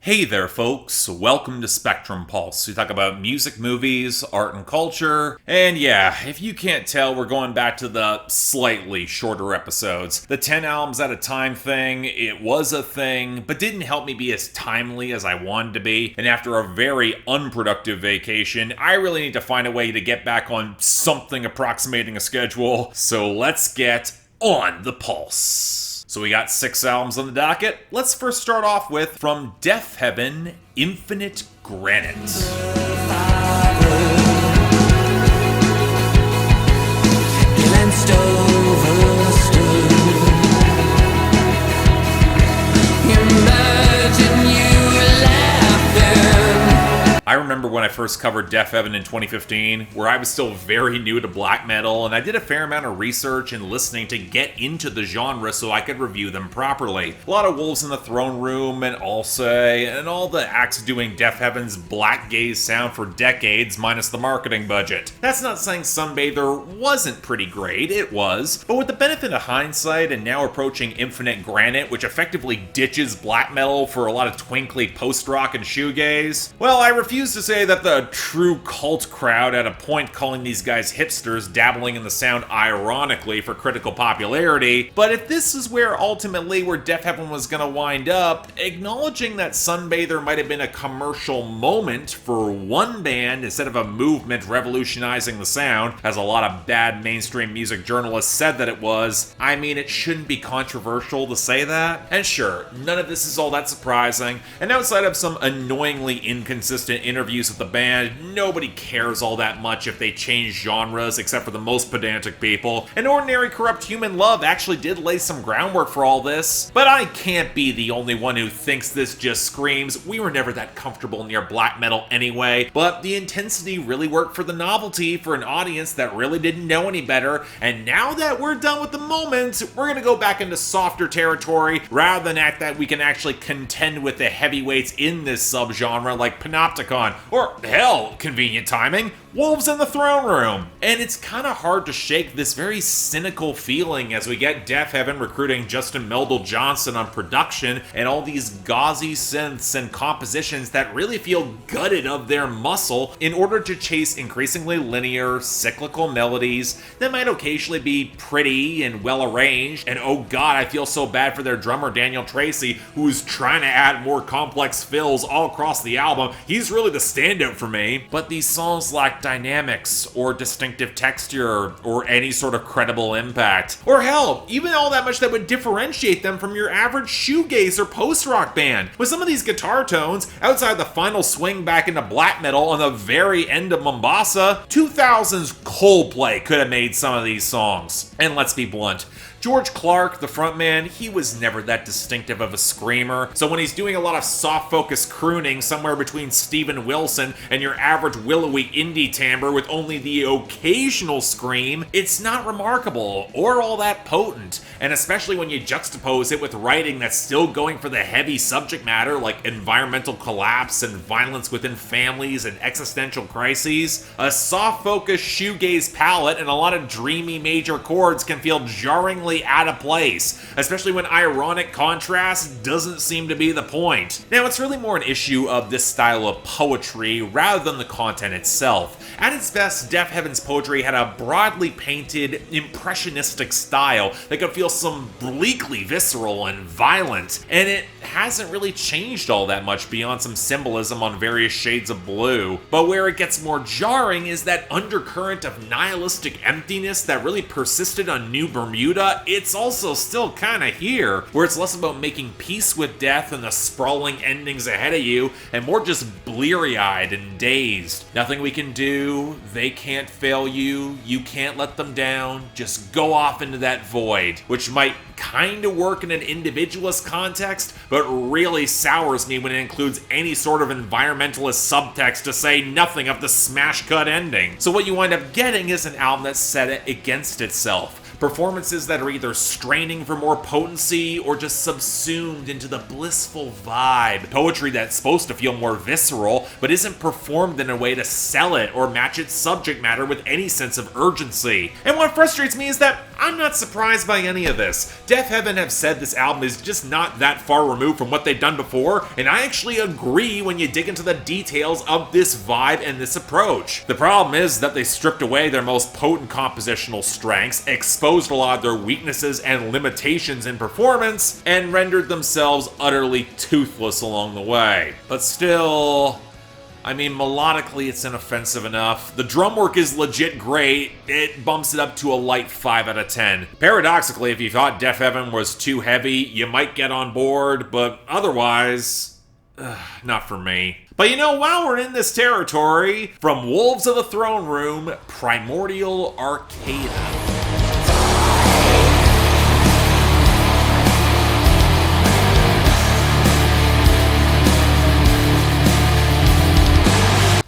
Hey there, folks. Welcome to Spectrum Pulse. We talk about music, movies, art, and culture. And yeah, if you can't tell, we're going back to the slightly shorter episodes. The 10 albums at a time thing, it was a thing, but didn't help me be as timely as I wanted to be. And after a very unproductive vacation, I really need to find a way to get back on something approximating a schedule. So let's get on the pulse. So we got 6 albums on the docket. Let's first start off with, from Deafheaven, Infinite Granite. I remember when I first covered Deafheaven in 2015, where I was still very new to black metal, and I did a fair amount of research and listening to get into the genre so I could review them properly. A lot of Wolves in the Throne Room and Halsey, and all the acts doing Deafheaven's blackgaze sound for decades minus the marketing budget. That's not saying Sunbather wasn't pretty great, it was, but with the benefit of hindsight and now approaching Infinite Granite, which effectively ditches black metal for a lot of twinkly post-rock and shoegaze, well, I refuse to say that the true cult crowd at a point calling these guys hipsters dabbling in the sound ironically for critical popularity, but if this is where ultimately where Deafheaven was gonna wind up, acknowledging that Sunbather might have been a commercial moment for one band instead of a movement revolutionizing the sound, as a lot of bad mainstream music journalists said that it was, I mean, it shouldn't be controversial to say that. And sure, none of this is all that surprising, and outside of some annoyingly inconsistent interviews with the band, nobody cares all that much if they change genres except for the most pedantic people. And Ordinary Corrupt Human Love actually did lay some groundwork for all this, but I can't be the only one who thinks this just screams, we were never that comfortable near black metal anyway, but the intensity really worked for the novelty for an audience that really didn't know any better, and now that we're done with the moment, we're gonna go back into softer territory rather than act that we can actually contend with the heavyweights in this subgenre like Panopticon, or hell, convenient timing, Wolves in the Throne Room. And it's kind of hard to shake this very cynical feeling as we get Deafheaven recruiting Justin Meldal Johnson on production and all these gauzy synths and compositions that really feel gutted of their muscle in order to chase increasingly linear, cyclical melodies that might occasionally be pretty and well arranged. And oh god, I feel so bad for their drummer Daniel Tracy, who's trying to add more complex fills all across the album. He's really the standout for me. But these songs lack dynamics or distinctive texture or any sort of credible impact, or hell, even all that much that would differentiate them from your average shoegaze or post-rock band. With some of these guitar tones outside the final swing back into black metal on the very end of Mombasa, 2000s Coldplay could have made some of these songs. And let's be blunt, George Clark, the frontman, he was never that distinctive of a screamer, so when he's doing a lot of soft-focus crooning somewhere between Steven Wilson and your average willowy indie timbre with only the occasional scream, it's not remarkable or all that potent, and especially when you juxtapose it with writing that's still going for the heavy subject matter like environmental collapse and violence within families and existential crises, a soft-focus shoegaze palette and a lot of dreamy major chords can feel jarringly out of place, especially when ironic contrast doesn't seem to be the point. Now, it's really more an issue of this style of poetry rather than the content itself. At its best, Deafheaven's poetry had a broadly painted, impressionistic style that could feel some bleakly visceral and violent, and it hasn't really changed all that much beyond some symbolism on various shades of blue. But where it gets more jarring is that undercurrent of nihilistic emptiness that really persisted on New Bermuda. It's also still kinda here, where it's less about making peace with death and the sprawling endings ahead of you, and more just bleary-eyed and dazed. Nothing we can do, they can't fail you, you can't let them down, just go off into that void, which might kinda work in an individualist context, but really sours me when it includes any sort of environmentalist subtext, to say nothing of the smash cut ending. So what you wind up getting is an album that's set against itself. Performances that are either straining for more potency or just subsumed into the blissful vibe. Poetry that's supposed to feel more visceral, but isn't performed in a way to sell it or match its subject matter with any sense of urgency. And what frustrates me is that I'm not surprised by any of this. Deafheaven have said this album is just not that far removed from what they've done before, and I actually agree when you dig into the details of this vibe and this approach. The problem is that they stripped away their most potent compositional strengths, exposed a lot of their weaknesses and limitations in performance, and rendered themselves utterly toothless along the way. But still, I mean, melodically it's inoffensive enough. The drum work is legit great. It bumps it up to a light 5 out of 10. Paradoxically, if you thought Deafheaven was too heavy, you might get on board, but otherwise, not for me. But you know, while we're in this territory, from Wolves of the Throne Room, Primordial Arcana.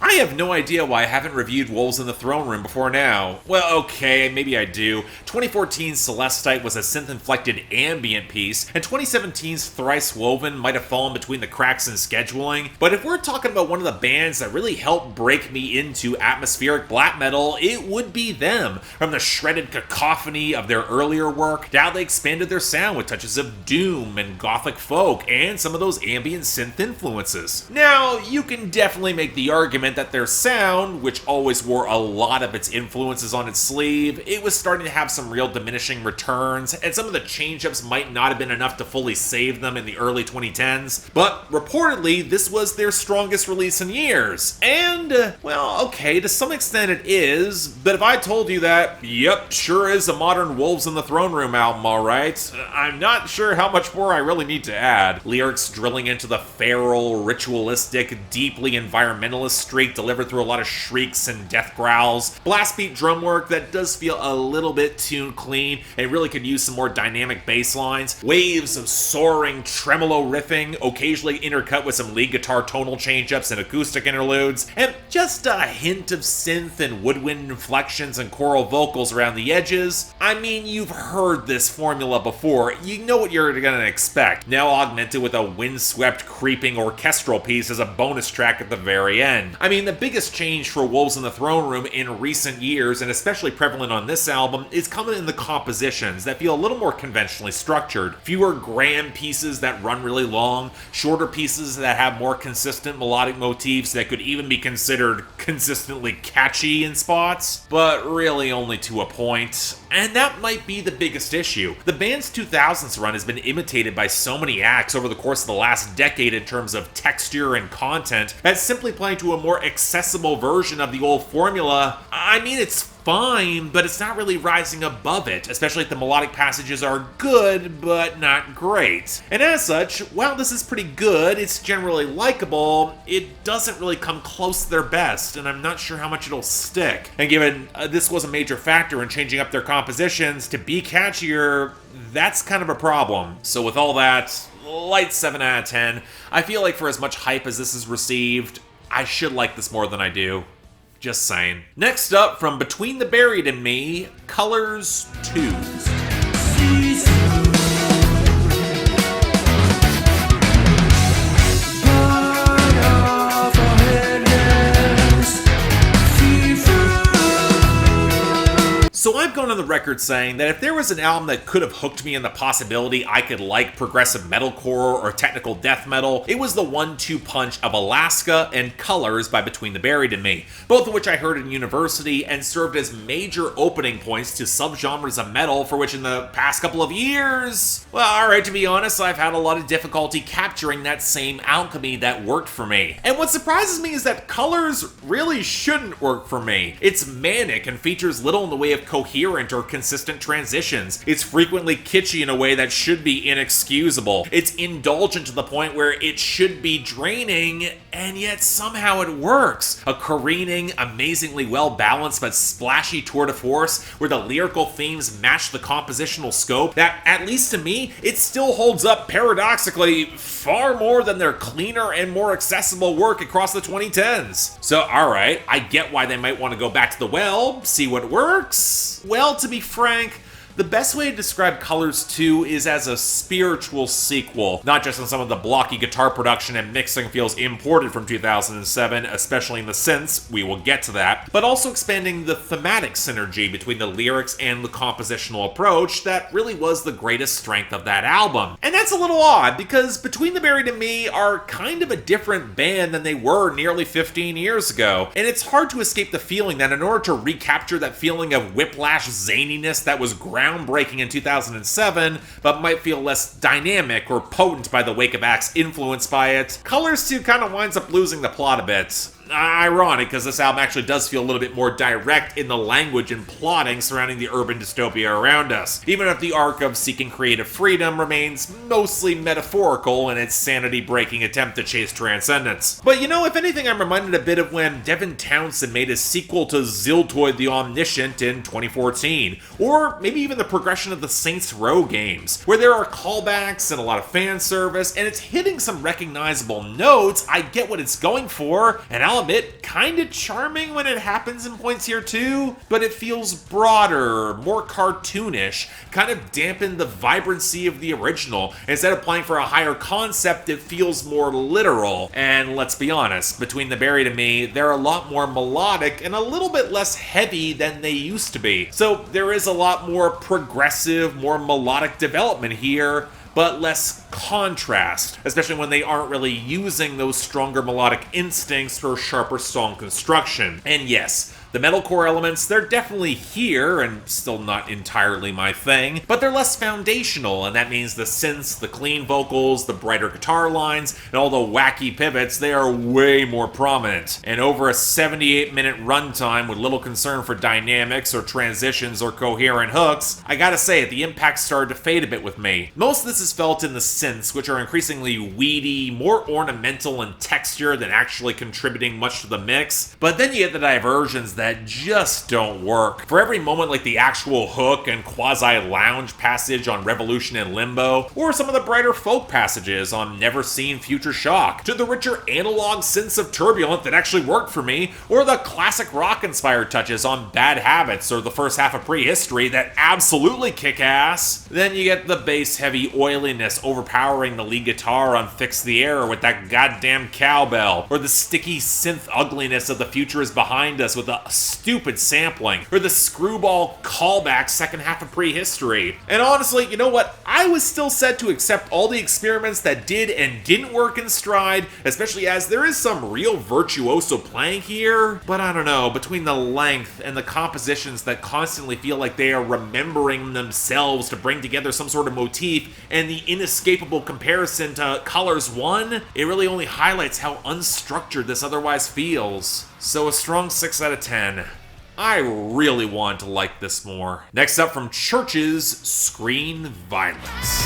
I have no idea why I haven't reviewed Wolves in the Throne Room before now. Well, okay, maybe I do. 2014's Celestite was a synth-inflected ambient piece, and 2017's Thrice Woven might have fallen between the cracks in scheduling, but if we're talking about one of the bands that really helped break me into atmospheric black metal, it would be them. From the shredded cacophony of their earlier work, to how they expanded their sound with touches of doom and gothic folk, and some of those ambient synth influences. Now, you can definitely make the argument that their sound, which always wore a lot of its influences on its sleeve, it was starting to have some real diminishing returns, and some of the change-ups might not have been enough to fully save them in the early 2010s, but reportedly this was their strongest release in years. And, well, okay, to some extent it is, but if I told you that, yep, sure is a modern Wolves in the Throne Room album, alright, I'm not sure how much more I really need to add. Lyrics drilling into the feral, ritualistic, deeply environmentalist streak delivered through a lot of shrieks and death growls, blast beat drum work that does feel a little bit too clean and really could use some more dynamic bass lines, waves of soaring tremolo riffing, occasionally intercut with some lead guitar tonal change-ups and acoustic interludes, and just a hint of synth and woodwind inflections and choral vocals around the edges. I mean, you've heard this formula before, you know what you're gonna expect, now augmented with a windswept creeping orchestral piece as a bonus track at the very end. I mean, the biggest change for Wolves in the Throne Room in recent years, and especially prevalent on this album, is coming in the compositions that feel a little more conventionally structured. Fewer grand pieces that run really long, shorter pieces that have more consistent melodic motifs that could even be considered consistently catchy in spots, but really only to a point. And that might be the biggest issue. The band's 2000s run has been imitated by so many acts over the course of the last decade in terms of texture and content that simply playing to a more accessible version of the old formula, I mean, it's fine, but it's not really rising above it, especially if the melodic passages are good, but not great. And as such, while this is pretty good, it's generally likable, it doesn't really come close to their best, and I'm not sure how much it'll stick. And given this was a major factor in changing up their compositions to be catchier, that's kind of a problem. So with all that, light 7 out of 10. I feel like for as much hype as this has received, I should like this more than I do. Just saying. Next up, from Between the Buried and Me, Colors 2. So I've gone on the record saying that if there was an album that could have hooked me in the possibility I could like progressive metalcore or technical death metal, it was the 1-2 punch of Alaska and Colors by Between the Buried and Me, both of which I heard in university and served as major opening points to subgenres of metal for which in the past couple of years, well, alright, to be honest, I've had a lot of difficulty capturing that same alchemy that worked for me. And what surprises me is that Colors really shouldn't work for me. It's manic and features little in the way of coherent or consistent transitions. It's frequently kitschy in a way that should be inexcusable. It's indulgent to the point where it should be draining, and yet somehow it works. A careening, amazingly well-balanced but splashy tour de force where the lyrical themes match the compositional scope that, at least to me, it still holds up paradoxically far more than their cleaner and more accessible work across the 2010s. So, alright, I get why they might want to go back to the well, see what works. Well, to be frank, The best way to describe Colors 2 is as a spiritual sequel, not just in some of the blocky guitar production and mixing feels imported from 2007, especially in the synths, we will get to that, but also expanding the thematic synergy between the lyrics and the compositional approach that really was the greatest strength of that album. And that's a little odd, because Between the Buried and Me are kind of a different band than they were nearly 15 years ago, and it's hard to escape the feeling that in order to recapture that feeling of whiplash zaniness that was groundbreaking in 2007, but might feel less dynamic or potent by the wake of acts influenced by it, Colors 2 kind of winds up losing the plot a bit. Ironic, because this album actually does feel a little bit more direct in the language and plotting surrounding the urban dystopia around us, even if the arc of seeking creative freedom remains mostly metaphorical in its sanity-breaking attempt to chase transcendence. But you know, if anything, I'm reminded a bit of when Devin Townsend made his sequel to Ziltoid the Omniscient in 2014, or maybe even the progression of the Saints Row games, where there are callbacks and a lot of fan service, and it's hitting some recognizable notes. I get what it's going for, and I'll admit, kinda charming when it happens in points here too, but it feels broader, more cartoonish, kind of dampened the vibrancy of the original. Instead of playing for a higher concept, it feels more literal. And let's be honest, Between the Buried and Me, they're a lot more melodic and a little bit less heavy than they used to be. So there is a lot more progressive, more melodic development here, but less contrast, especially when they aren't really using those stronger melodic instincts for sharper song construction. And yes, the metalcore elements, they're definitely here, and still not entirely my thing, but they're less foundational, and that means the synths, the clean vocals, the brighter guitar lines, and all the wacky pivots, they are way more prominent. And over a 78-minute runtime with little concern for dynamics or transitions or coherent hooks, I gotta say, the impact started to fade a bit with me. Most of this is felt in the synths, which are increasingly weedy, more ornamental in texture than actually contributing much to the mix, but then you get the diversions that just don't work. For every moment like the actual hook and quasi-lounge passage on Revolution and Limbo, or some of the brighter folk passages on Never Seen Future Shock, to the richer analog synths of Turbulent that actually worked for me, or the classic rock-inspired touches on Bad Habits or the first half of Prehistory that absolutely kick ass. Then you get the bass-heavy oiliness overpowering the lead guitar on Fix the Error with that goddamn cowbell, or the sticky synth ugliness of The Future Is Behind Us with the stupid sampling, or the screwball callback second half of Prehistory. And honestly, you know what? I was still set to accept all the experiments that did and didn't work in stride, especially as there is some real virtuoso playing here, but I don't know, between the length and the compositions that constantly feel like they are remembering themselves to bring together some sort of motif, and the inescapable comparison to Colors 1, it really only highlights how unstructured this otherwise feels. So a strong 6 out of 10. I really want to like this more. Next up from CHVRCHES, Screen Violence.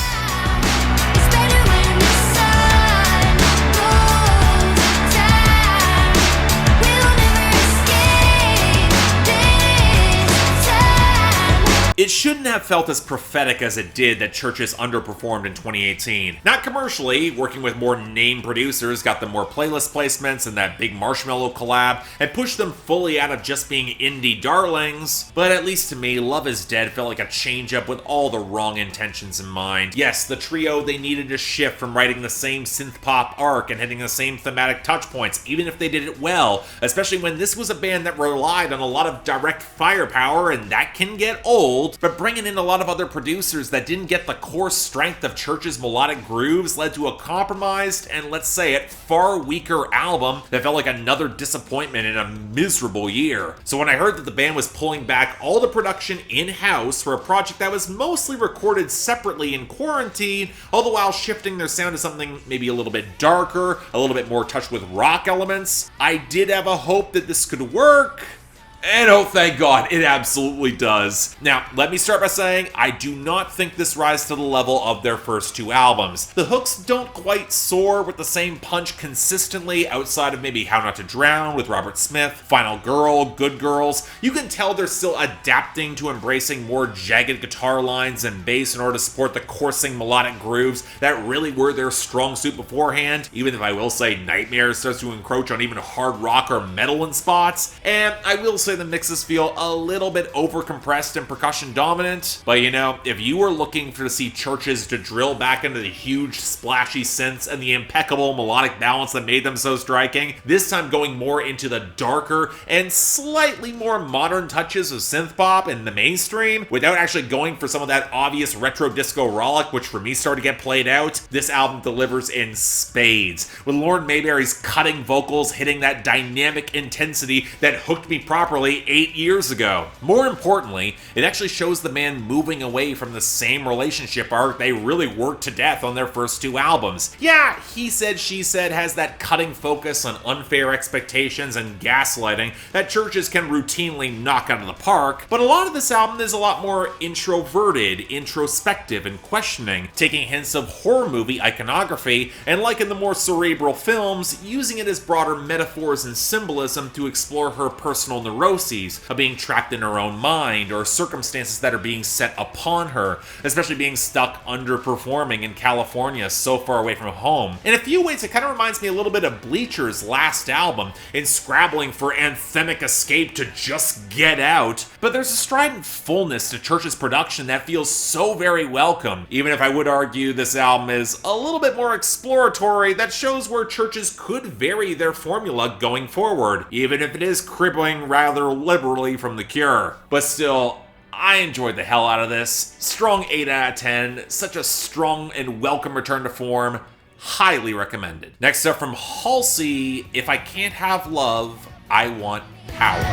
It shouldn't have felt as prophetic as it did that CHVRCHES underperformed in 2018. Not commercially, working with more named producers got them more playlist placements and that big Marshmello collab, and pushed them fully out of just being indie darlings, but at least to me, Love Is Dead felt like a change-up with all the wrong intentions in mind. Yes, the trio, they needed to shift from writing the same synthpop arc and hitting the same thematic touchpoints, even if they did it well, especially when this was a band that relied on a lot of direct firepower, and that can get old. But bringing in a lot of other producers that didn't get the core strength of CHVRCHES' melodic grooves led to a compromised and, let's say it, far weaker album that felt like another disappointment in a miserable year. So when I heard that the band was pulling back all the production in-house for a project that was mostly recorded separately in quarantine, all the while shifting their sound to something maybe a little bit darker, a little bit more touched with rock elements, I did have a hope that this could work. And oh, thank God, it absolutely does. Now, let me start by saying, I do not think this rises to the level of their first two albums. The hooks don't quite soar with the same punch consistently outside of maybe How Not to Drown with Robert Smith, Final Girl, Good Girls. You can tell they're still adapting to embracing more jagged guitar lines and bass in order to support the coursing melodic grooves that really were their strong suit beforehand, even if I will say Nightmare starts to encroach on even hard rock or metal in spots. And I will say the mixes feel a little bit over-compressed and percussion-dominant, but you know, if you were looking to see CHVRCHES to drill back into the huge splashy synths and the impeccable melodic balance that made them so striking, this time going more into the darker and slightly more modern touches of synthpop in the mainstream, without actually going for some of that obvious retro disco rollick, which for me started to get played out, this album delivers in spades, with Lorde Mayberry's cutting vocals hitting that dynamic intensity that hooked me properly 8 years ago. More importantly, it actually shows the band moving away from the same relationship arc they really worked to death on their first 2 albums. Yeah, He Said, She Said has that cutting focus on unfair expectations and gaslighting that CHVRCHES can routinely knock out of the park, but a lot of this album is a lot more introverted, introspective, and questioning, taking hints of horror movie iconography, and like in the more cerebral films, using it as broader metaphors and symbolism to explore her personal neuroses of being trapped in her own mind, or circumstances that are being set upon her, especially being stuck underperforming in California so far away from home. In a few ways, it kind of reminds me a little bit of Bleacher's last album, in scrabbling for anthemic escape to just get out, but there's a strident fullness to CHVRCHES' production that feels so very welcome, even if I would argue this album is a little bit more exploratory, that shows where CHVRCHES could vary their formula going forward, even if it is cribbling rather liberally from The Cure. But still, I enjoyed the hell out of this. Strong 8 out of 10, such a strong and welcome return to form. Highly recommended. Next up from Halsey, If I Can't Have Love, I Want Power.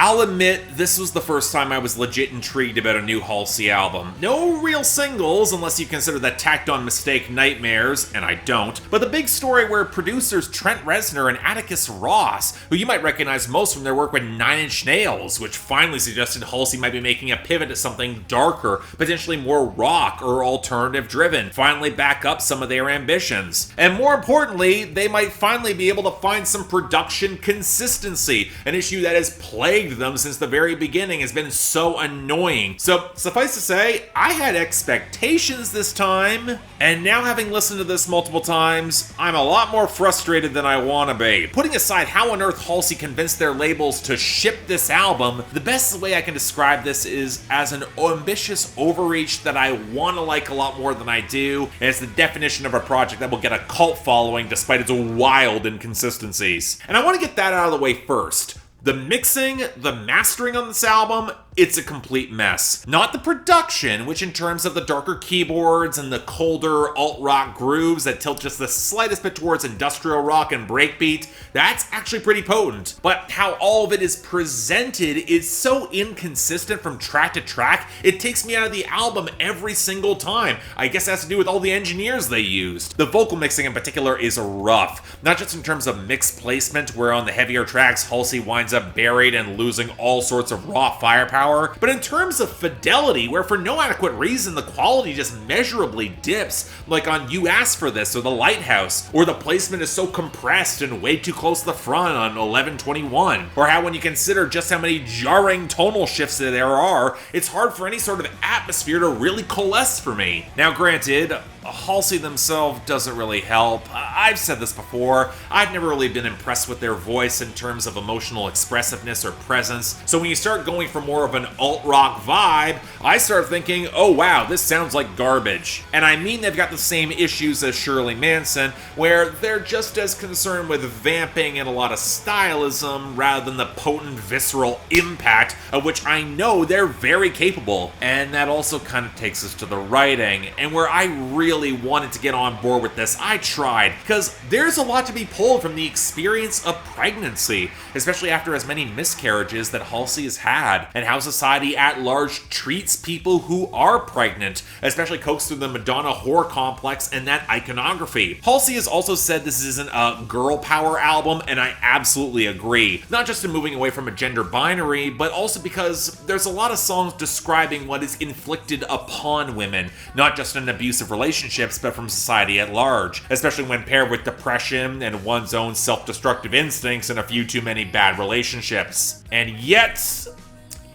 I'll admit, this was the first time I was legit intrigued about a new Halsey album. No real singles, unless you consider that tacked-on mistake Nightmares, and I don't, but the big story where producers Trent Reznor and Atticus Ross, who you might recognize most from their work with 9 Inch Nails, which finally suggested Halsey might be making a pivot to something darker, potentially more rock or alternative-driven, finally back up some of their ambitions. And more importantly, they might finally be able to find some production consistency, an issue that has plagued them since the very beginning has been so annoying. So suffice to say, I had expectations this time, and now having listened to this multiple times, I'm a lot more frustrated than I want to be. Putting aside how on earth Halsey convinced their labels to ship this album, the best way I can describe this is as an ambitious overreach that I want to like a lot more than I do, and it's the definition of a project that will get a cult following despite its wild inconsistencies. And I want to get that out of the way first. The mixing, the mastering on this album, it's a complete mess. Not the production, which in terms of the darker keyboards and the colder alt-rock grooves that tilt just the slightest bit towards industrial rock and breakbeat, that's actually pretty potent. But how all of it is presented is so inconsistent from track to track, it takes me out of the album every single time. I guess it has to do with all the engineers they used. The vocal mixing in particular is rough, not just in terms of mix placement, where on the heavier tracks Halsey winds up buried and losing all sorts of raw firepower, but in terms of fidelity, where for no adequate reason the quality just measurably dips, like on You Asked For This or The Lighthouse, or the placement is so compressed and way too close to the front on 1121, or how when you consider just how many jarring tonal shifts there are, it's hard for any sort of atmosphere to really coalesce for me. Now granted, Halsey themselves doesn't really help. I've said this before, I've never really been impressed with their voice in terms of emotional expressiveness or presence, so when you start going for more of an alt-rock vibe, I start thinking, oh wow, this sounds like garbage. And I mean they've got the same issues as Shirley Manson, where they're just as concerned with vamping and a lot of stylism rather than the potent visceral impact of which I know they're very capable. And that also kind of takes us to the writing, and where I really wanted to get on board with this, I tried, because there's a lot to be pulled from the experience of pregnancy, especially after as many miscarriages that Halsey has had, and how society at large treats people who are pregnant, especially coaxed through the Madonna horror complex and that iconography. Halsey has also said this isn't a girl power album, and I absolutely agree. Not just in moving away from a gender binary, but also because there's a lot of songs describing what is inflicted upon women, not just in abusive relationships, but from society at large, especially when paired with depression and one's own self-destructive instincts and a few too many bad relationships. And yet,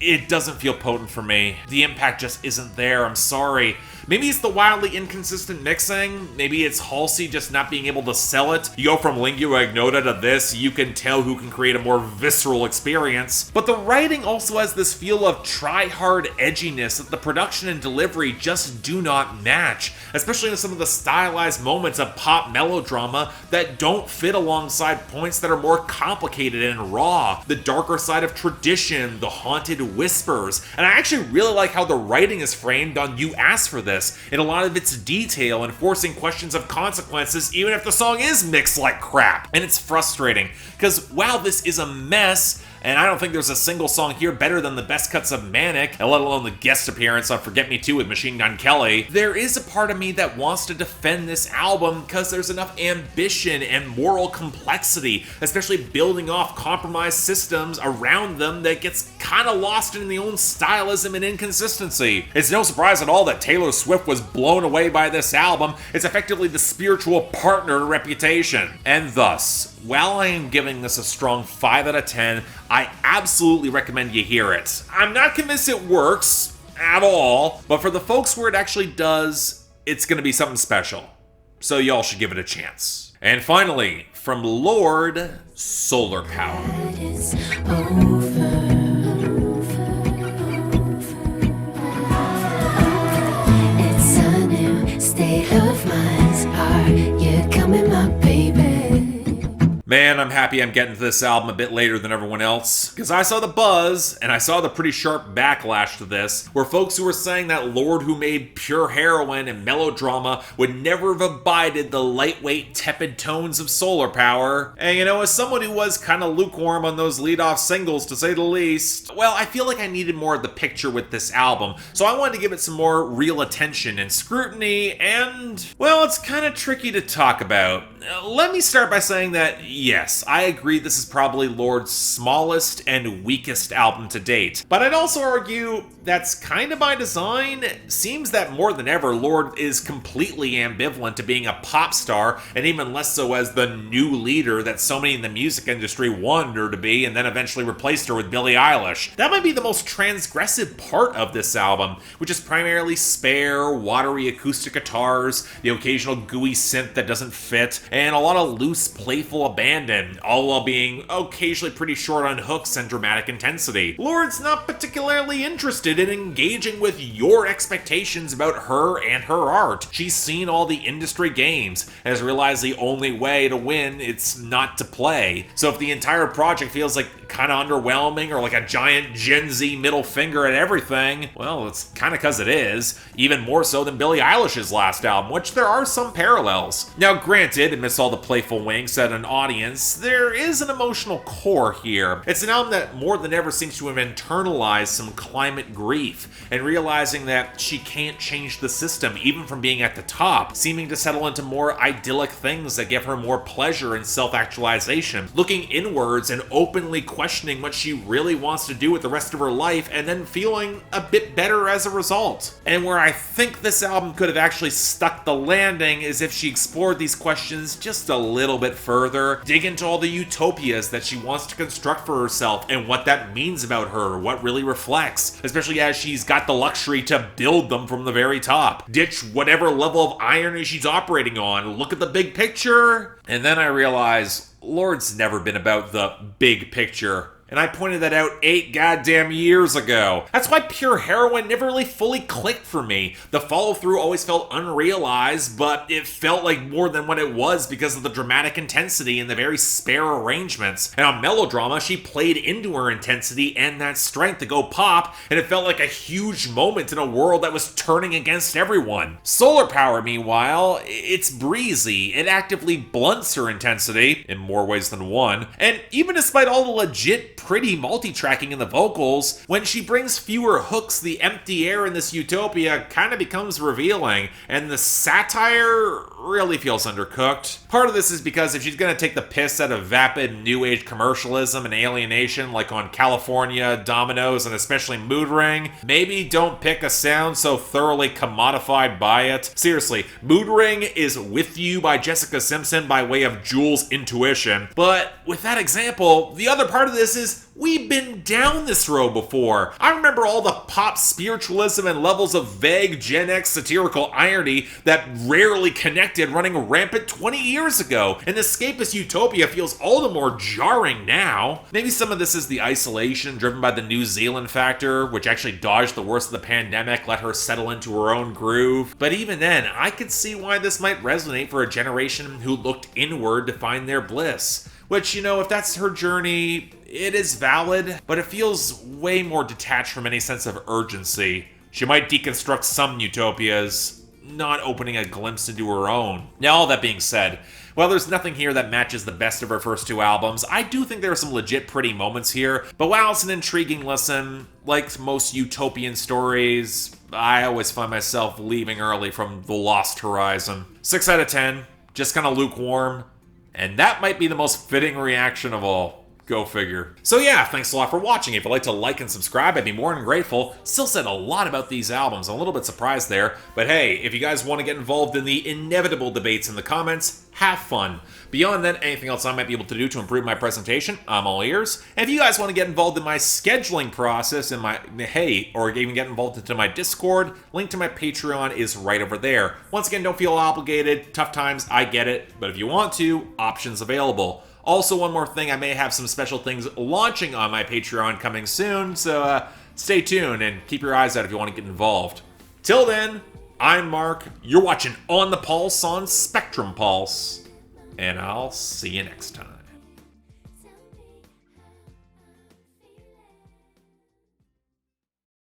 it doesn't feel potent for me. The impact just isn't there, I'm sorry. Maybe it's the wildly inconsistent mixing, maybe it's Halsey just not being able to sell it. You go from lingua ignota to this, you can tell who can create a more visceral experience. But the writing also has this feel of try-hard edginess that the production and delivery just do not match, especially in some of the stylized moments of pop melodrama that don't fit alongside points that are more complicated and raw, the darker side of tradition, the haunted whispers. And I actually really like how the writing is framed on "you asked for this" in a lot of its detail and forcing questions of consequences even if the song is mixed like crap. And it's frustrating, because while this is a mess, and I don't think there's a single song here better than the best cuts of Manic, and let alone the guest appearance on Forget Me Too with Machine Gun Kelly, there is a part of me that wants to defend this album because there's enough ambition and moral complexity, especially building off compromised systems around them, that gets kind of lost in the own stylism and inconsistency. It's no surprise at all that Taylor Swift was blown away by this album. It's effectively the spiritual partner to Reputation. And thus, while I am giving this a strong 5 out of 10, I absolutely recommend you hear it. I'm not convinced it works at all, but for the folks where it actually does, it's going to be something special. So y'all should give it a chance. And finally, from Lorde, Solar Power. It's over. It's a new state of mind. Are you coming, my baby? Man, I'm happy I'm getting to this album a bit later than everyone else, because I saw the buzz, and I saw the pretty sharp backlash to this, where folks who were saying that Lorde, who made pure heroin and melodrama, would never have abided the lightweight, tepid tones of Solar Power. And you know, as someone who was kind of lukewarm on those lead-off singles, to say the least, well, I feel like I needed more of the picture with this album, so I wanted to give it some more real attention and scrutiny, and, well, it's kind of tricky to talk about. Let me start by saying that, yes, I agree this is probably Lorde's smallest and weakest album to date, but I'd also argue that's kind of by design. It seems that more than ever, Lorde is completely ambivalent to being a pop star, and even less so as the new leader that so many in the music industry wanted her to be, and then eventually replaced her with Billie Eilish. That might be the most transgressive part of this album, which is primarily spare, watery acoustic guitars, the occasional gooey synth that doesn't fit, and a lot of loose, playful abandon, all while being occasionally pretty short on hooks and dramatic intensity. Lorde's not particularly interested in engaging with your expectations about her and her art. She's seen all the industry games, and has realized the only way to win it's not to play. So if the entire project feels like kind of underwhelming or like a giant Gen Z middle finger at everything, well, it's kind of because it is, even more so than Billie Eilish's last album, which there are some parallels. Now granted, amidst all the playful winks at an audience, there is an emotional core here. It's an album that more than ever seems to have internalized some climate grief, and realizing that she can't change the system, even from being at the top, seeming to settle into more idyllic things that give her more pleasure and self-actualization, looking inwards and openly questioning what she really wants to do with the rest of her life, and then feeling a bit better as a result. And where I think this album could have actually stuck the landing is if she explored these questions just a little bit further, dig into all the utopias that she wants to construct for herself and what that means about her, what really reflects, especially as she's got the luxury to build them from the very top. Ditch whatever level of irony she's operating on, look at the big picture. And then I realize Lorde's never been about the big picture. And I pointed that out 8 goddamn years ago. That's why pure heroin never really fully clicked for me. The follow-through always felt unrealized, but it felt like more than what it was because of the dramatic intensity and the very spare arrangements. And on Melodrama, she played into her intensity and that strength to go pop, and it felt like a huge moment in a world that was turning against everyone. Solar Power, meanwhile, it's breezy. It actively blunts her intensity, in more ways than one, and even despite all the legit pretty multi-tracking in the vocals, when she brings fewer hooks, the empty air in this utopia kind of becomes revealing, and the satire really feels undercooked. Part of this is because if she's gonna take the piss out of vapid new age commercialism and alienation like on California, Dominoes, and especially Mood Ring, maybe don't pick a sound so thoroughly commodified by it. Seriously, Mood Ring is With You by Jessica Simpson by way of Jules' Intuition, but with that example, the other part of this is is, we've been down this road before. I remember all the pop spiritualism and levels of vague Gen X satirical irony that rarely connected running rampant 20 years ago, and escapist utopia feels all the more jarring now. Maybe some of this is the isolation driven by the New Zealand factor, which actually dodged the worst of the pandemic, let her settle into her own groove. But even then, I could see why this might resonate for a generation who looked inward to find their bliss. Which, if that's her journey, it is valid, but it feels way more detached from any sense of urgency. She might deconstruct some utopias, not opening a glimpse into her own. Now, all that being said, while there's nothing here that matches the best of her first two albums, I do think there are some legit pretty moments here, but while it's an intriguing listen, like most utopian stories, I always find myself leaving early from The Lost Horizon. 6 out of 10, just kind of lukewarm. And that might be the most fitting reaction of all. Go figure. So yeah, thanks a lot for watching. If you'd like to like and subscribe, I'd be more than grateful. Still said a lot about these albums. I'm a little bit surprised there. But hey, if you guys want to get involved in the inevitable debates in the comments, have fun. Beyond that, anything else I might be able to do to improve my presentation, I'm all ears. And if you guys want to get involved in my scheduling process and or even get involved into my Discord, link to my Patreon is right over there. Once again, don't feel obligated. Tough times, I get it. But if you want to, options available. Also, one more thing, I may have some special things launching on my Patreon coming soon, so stay tuned and keep your eyes out if you want to get involved. Till then, I'm Mark, you're watching On the Pulse on Spectrum Pulse, and I'll see you next time.